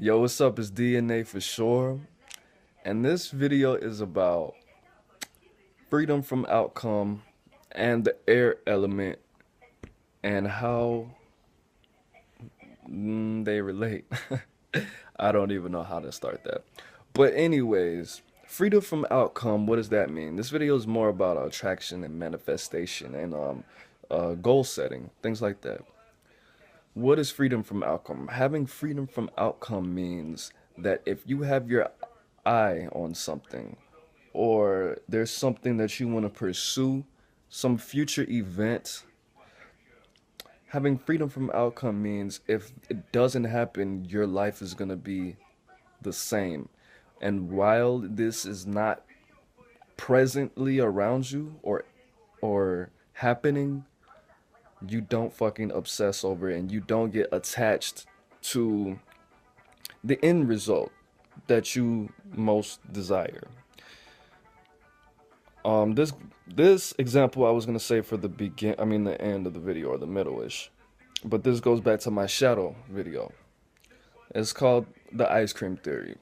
Yo, what's up? It's DNA for sure. And this video is about freedom from outcome and the air element and how they relate. I don't even know how to start that. But anyways, freedom from outcome, what does that mean? This video is more about attraction and manifestation and goal setting, things like that. What is freedom from outcome? Having freedom from outcome means that if you have your eye on something or there's something that you want to pursue, some future event, having freedom from outcome means if it doesn't happen, your life is going to be the same. And while this is not presently around you or happening, you don't fucking obsess over it and you don't get attached to the end result that you most desire. This example I was gonna say for the end of the video or the middle-ish, but this goes back to my shadow video. It's called the ice cream theory.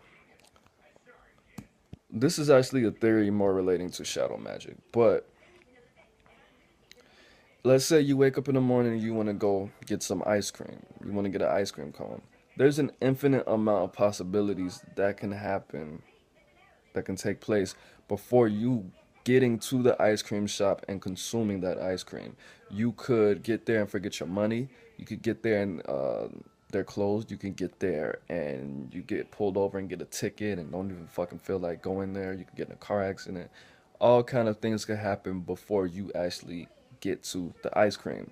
This is actually a theory more relating to shadow magic, but let's say you wake up in the morning and you want to go get some ice cream. You want to get an ice cream cone. There's an infinite amount of possibilities that can happen, that can take place before you getting to the ice cream shop and consuming that ice cream. You could get there and forget your money. You could get there and they're closed. You can get there and you get pulled over and get a ticket and don't even fucking feel like going there. You could get in a car accident. All kind of things could happen before you actually get to the ice cream.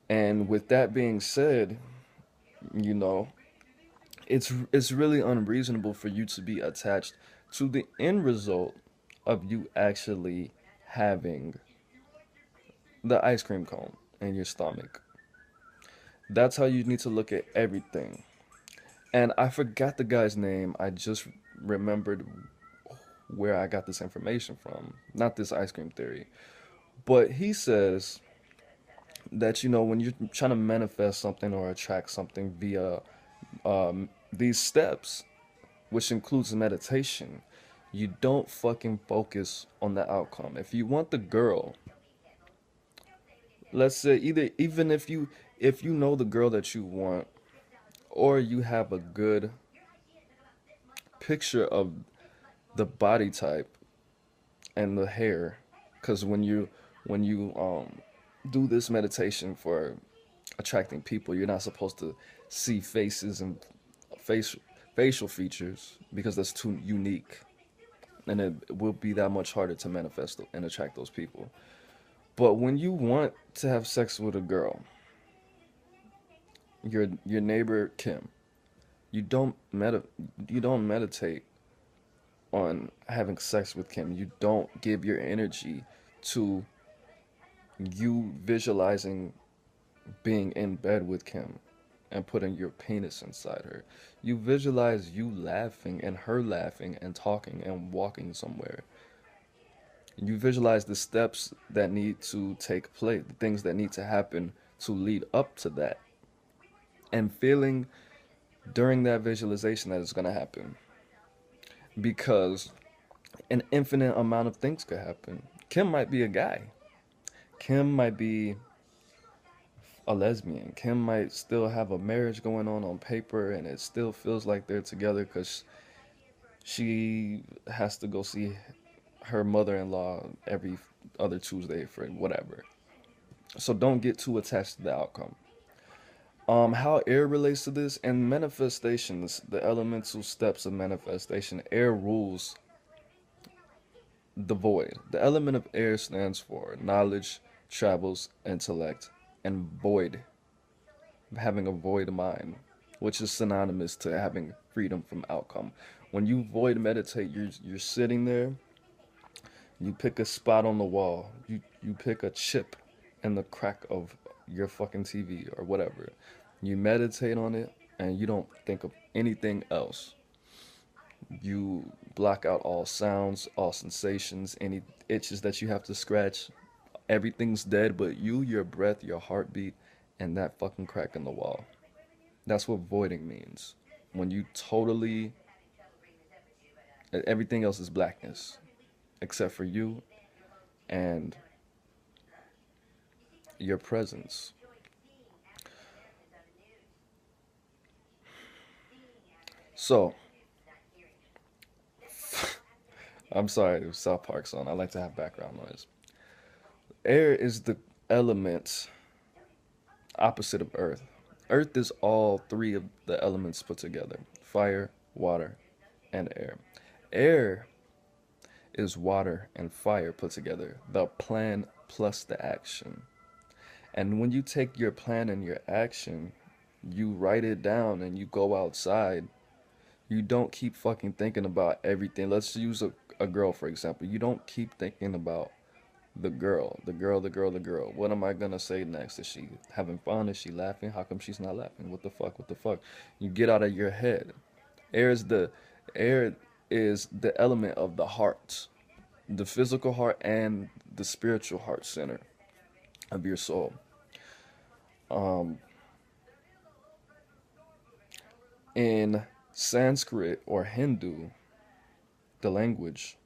And with that being said, you know, it's really unreasonable for you to be attached to the end result of you actually having the ice cream cone in your stomach. That's how you need to look at everything. And I forgot the guy's name. I just remembered where I got this information from. Not this ice cream theory. But he says that, when you're trying to manifest something or attract something via these steps, which includes meditation, you don't fucking focus on the outcome. If you want the girl, let's say even if you know the girl that you want, or you have a good picture of the body type and the hair, because when you do this meditation for attracting people, you're not supposed to see faces and facial features because that's too unique, and it will be that much harder to manifest and attract those people. But when you want to have sex with a girl, your neighbor Kim, you don't meditate on having sex with Kim. You don't give your energy to you visualizing being in bed with Kim and putting your penis inside her. You visualize you laughing and her laughing and talking and walking somewhere. You visualize the steps that need to take place, the things that need to happen to lead up to that, and feeling during that visualization that it's going to happen. Because an infinite amount of things could happen. Kim might be a guy. Kim might be a lesbian. Kim might still have a marriage going on paper and it still feels like they're together because she has to go see her mother-in-law every other Tuesday for whatever. So don't get too attached to the outcome. How air relates to this and manifestations, the elemental steps of manifestation, air rules the void. The element of air stands for knowledge, travels, intellect, and void, having a void mind, which is synonymous to having freedom from outcome. When you void meditate, you're sitting there, you pick a spot on the wall, you pick a chip in the crack of your fucking TV or whatever. You meditate on it and you don't think of anything else. You block out all sounds, all sensations, any itches that you have to scratch. Everything's dead but you, your breath, your heartbeat, and that fucking crack in the wall. That's what voiding means. When you totally, everything else is blackness except for you and your presence. So, I'm sorry, it was South Park song. I like to have background noise. Air is the element opposite of earth. Earth is all three of the elements put together: fire, water, and air. Air is water and fire put together, the plan plus the action. And when you take your plan and your action, you write it down and you go outside. You don't keep fucking thinking about everything. Let's use a girl, for example. You don't keep thinking about the girl, the girl, the girl, the girl. What am I gonna say next? Is she having fun? Is she laughing? How come she's not laughing? What the fuck? What the fuck? You get out of your head. Air is the air is the element of the heart, the physical heart and the spiritual heart center of your soul. Um, in Sanskrit or Hindu, the language,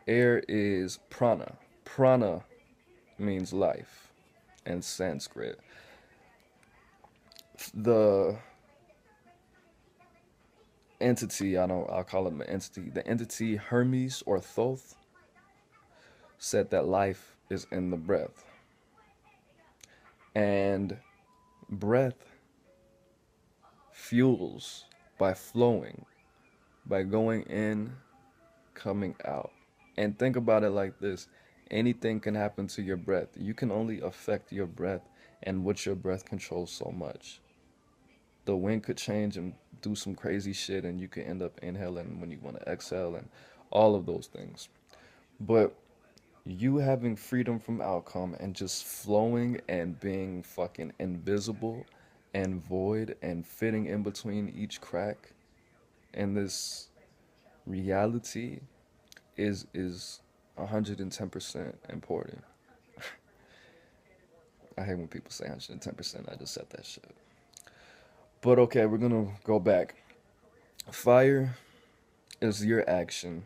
air is prana. Prana means life in Sanskrit. The entity, I'll call it an entity. The entity Hermes or Thoth said that life is in the breath. And breath fuels by flowing, by going in, coming out. And think about it like this: anything can happen to your breath. You can only affect your breath and what your breath controls so much. The wind could change and do some crazy shit, and you could end up inhaling when you want to exhale, and all of those things. But you having freedom from outcome and just flowing and being fucking invisible and void and fitting in between each crack in this reality is 110% important. I hate when people say 110%. I just said that shit. But okay, we're gonna go back. Fire is your action.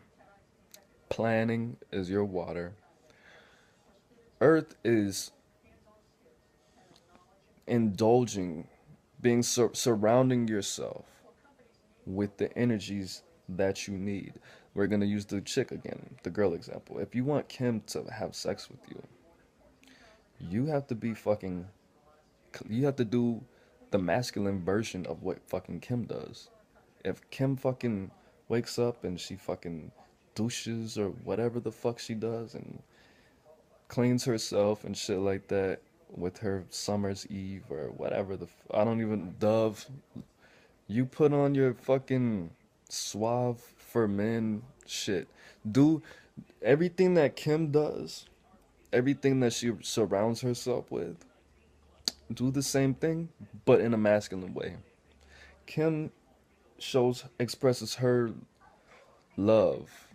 Planning is your water. Earth is indulging, being surrounding yourself with the energies that you need. We're gonna use the chick again, the girl example. If you want Kim to have sex with you, you have to be fucking, you have to do the masculine version of what fucking Kim does. If Kim fucking wakes up and she fucking douches or whatever the fuck she does and cleans herself and shit like that with her summer's eve or whatever I don't even, Dove, you put on your fucking suave for men shit. Do everything that Kim does, everything that she surrounds herself with, do the same thing, but in a masculine way. Kim expresses her love.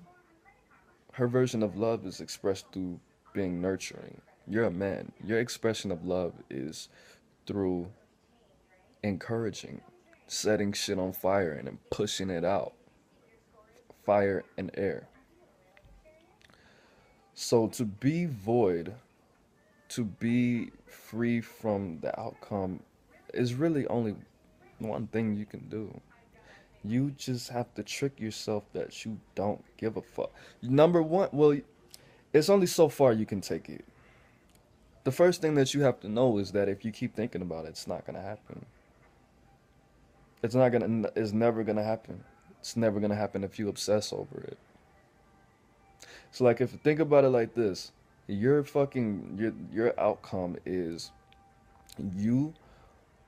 Her version of love is expressed through being nurturing. You're a man. Your expression of love is through encouraging, setting shit on fire and then pushing it out. Fire and air. So to be void, to be free from the outcome, is really only one thing you can do. You just have to trick yourself that you don't give a fuck. Number one, well, it's only so far you can take it. The first thing that you have to know is that if you keep thinking about it, it's not gonna happen. It's never gonna happen. It's never gonna happen if you obsess over it. So like, if you think about it like this, your outcome is you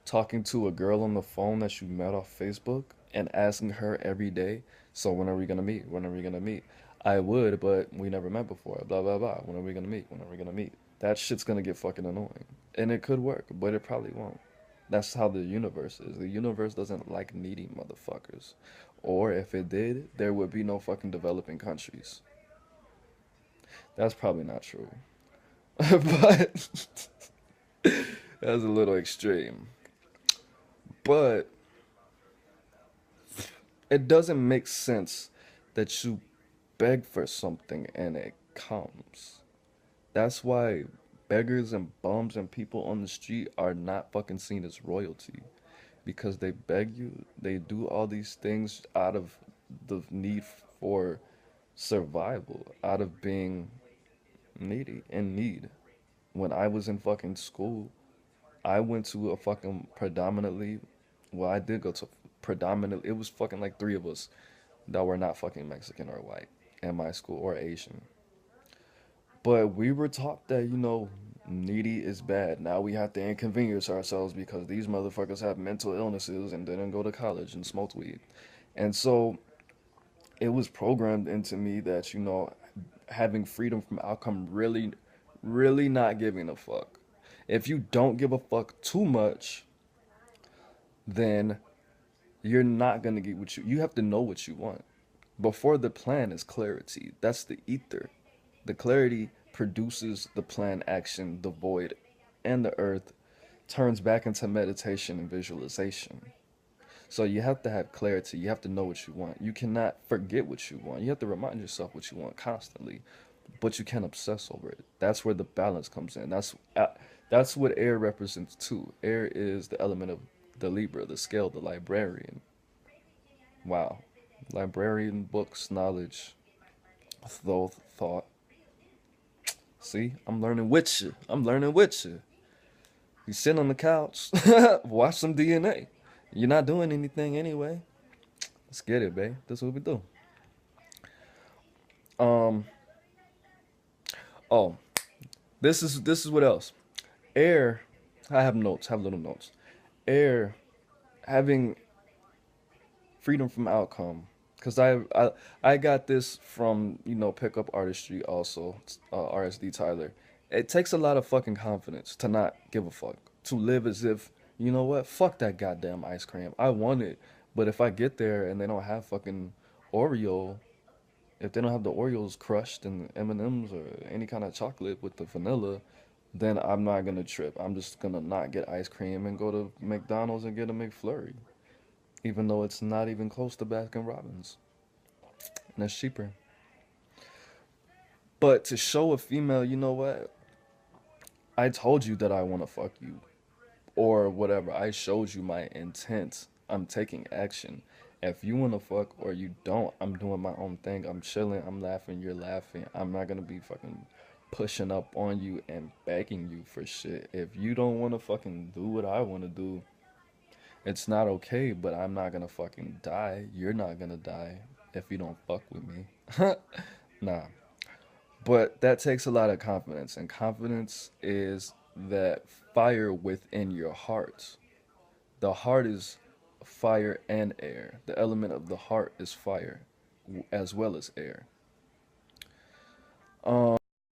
talking to a girl on the phone that you met off Facebook and asking her every day, so when are we gonna meet? When are we gonna meet? I would, but we never met before. Blah blah blah. When are we gonna meet? When are we gonna meet? That shit's gonna get fucking annoying. And it could work, but it probably won't. That's how the universe is. The universe doesn't like needy motherfuckers. Or if it did, there would be no fucking developing countries. That's probably not true. But that's a little extreme. But it doesn't make sense that you beg for something and it comes. That's why beggars and bums and people on the street are not fucking seen as royalty, because they beg you, they do all these things out of the need for survival, out of being needy, in need. When I was in fucking school, I went to a fucking predominantly, well, I did go to predominantly, it was fucking like three of us that were not fucking Mexican or white in my school, or Asian. But we were taught that, needy is bad. Now we have to inconvenience ourselves because these motherfuckers have mental illnesses and didn't go to college and smoked weed. And so it was programmed into me that, having freedom from outcome really, really not giving a fuck. If you don't give a fuck too much, then you're not gonna get what you have to know what you want. Before the plan is clarity. That's the ether. The clarity produces the plan action, the void, and the earth turns back into meditation and visualization. So you have to have clarity. You have to know what you want. You cannot forget what you want. You have to remind yourself what you want constantly, but you can't obsess over it. That's where the balance comes in. That's what air represents too. Air is the element of the Libra, the scale, the librarian. Wow. Librarian, books, knowledge, thought. See, I'm learning with you. I'm learning with you. You sit on the couch, watch some DNA. You're not doing anything anyway. Let's get it, babe. That's what we do. Um. Oh, this is what else. Air. I have notes. Have little notes. Air, having freedom from outcome. Cause I got this from pickup artistry also, RSD Tyler. It takes a lot of fucking confidence to not give a fuck, to live as if what, fuck that goddamn ice cream. I want it, but if I get there and they don't have fucking Oreo, if they don't have the Oreos crushed and M&Ms or any kind of chocolate with the vanilla, then I'm not gonna trip. I'm just gonna not get ice cream and go to McDonald's and get a McFlurry, even though it's not even close to Baskin Robbins, and it's cheaper. But to show a female, what, I told you that I want to fuck you, or whatever. I showed you my intent. I'm taking action. If you want to fuck or you don't, I'm doing my own thing. I'm chilling. I'm laughing. You're laughing. I'm not gonna be fucking pushing up on you and begging you for shit. If you don't want to fucking do what I want to do, it's not okay, but I'm not gonna fucking die. You're not gonna die if you don't fuck with me. Nah. But that takes a lot of confidence, and confidence is that fire within your heart. The heart is fire and air. The element of the heart is fire as well as air.